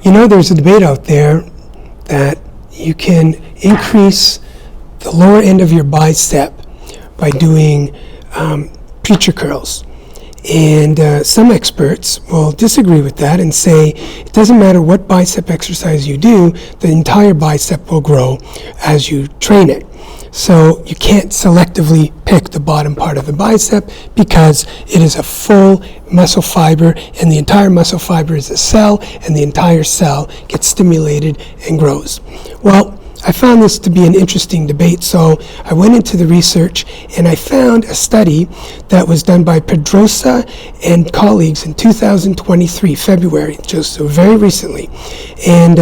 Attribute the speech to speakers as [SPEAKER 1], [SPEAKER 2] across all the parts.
[SPEAKER 1] There's a debate out there that you can increase the lower end of your bicep by doing preacher curls. And some experts will disagree with that and say it doesn't matter what bicep exercise you do, the entire bicep will grow as you train it. So you can't selectively pick the bottom part of the bicep because it is a full muscle fiber, and the entire muscle fiber is a cell, and the entire cell gets stimulated and grows. Well, I found this to be an interesting debate, so I went into the research and I found a study that was done by Pedrosa and colleagues in 2023, February, just so very recently. And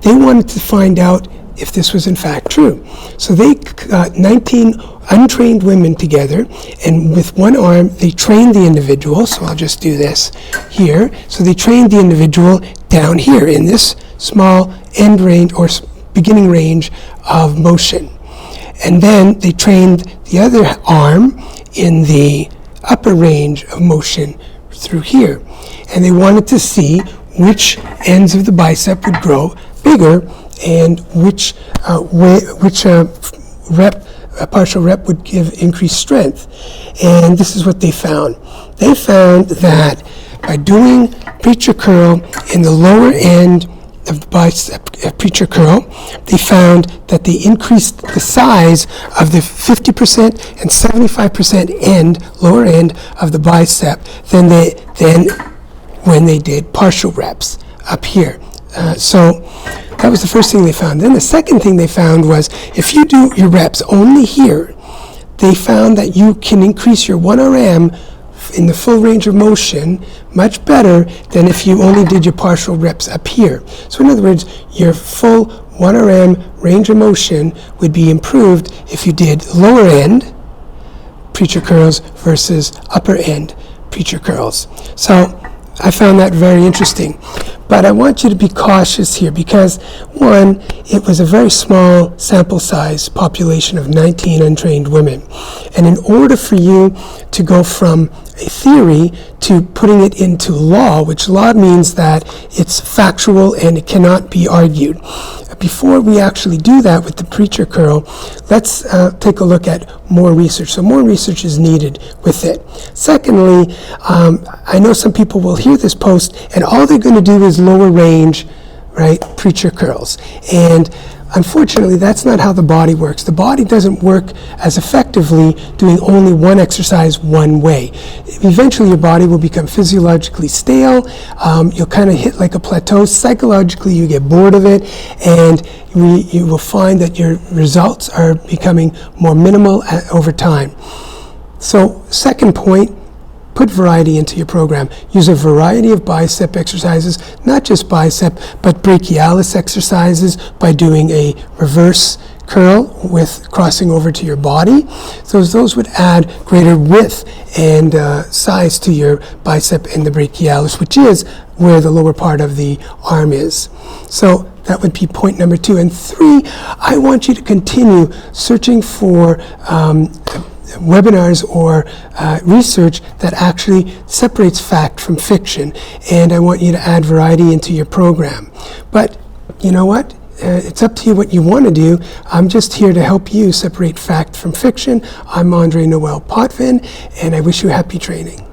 [SPEAKER 1] they wanted to find out if this was in fact true. So they got 19 untrained women together, and with one arm they trained the individual, so I'll just do this here. So they trained the individual down here in this small end range or beginning range of motion. And then they trained the other arm in the upper range of motion through here. And they wanted to see which ends of the bicep would grow bigger and which partial rep would give increased strength. And this is what they found. They found that by doing preacher curl in the lower end of the bicep preacher curl, they found that they increased the size of the 50% and 75% lower end of the bicep than when they did partial reps up here. So that was the first thing they found. Then the second thing they found was if you do your reps only here, they found that you can increase your 1RM in the full range of motion much better than if you only did your partial reps up here. So in other words, your full 1RM range of motion would be improved if you did lower end preacher curls versus upper end preacher curls. So I found that very interesting. But I want you to be cautious here because, one, it was a very small sample size population of 19 untrained women. And in order for you to go from a theory to putting it into law, which law means that it's factual and it cannot be argued. Before we actually do that with the preacher curl, let's take a look at more research. So more research is needed with it. Secondly, I know some people will hear this post and all they're going to do is lower range, right, preacher curls. And unfortunately, that's not how the body works. The body doesn't work as effectively doing only one exercise one way. Eventually, your body will become physiologically stale. You'll kind of hit like a plateau. Psychologically, you get bored of it, and you will find that your results are becoming more minimal over time. So, second point, put variety into your program. Use a variety of bicep exercises, not just bicep, but brachialis exercises by doing a reverse curl with crossing over to your body. So those would add greater width and size to your bicep and the brachialis, which is where the lower part of the arm is. So that would be point number 2. And 3, I want you to continue searching for webinars or research that actually separates fact from fiction, and I want you to add variety into your program. But you know what? It's up to you what you want to do. I'm just here to help you separate fact from fiction. I'm Andre Noel Potvin, and I wish you happy training.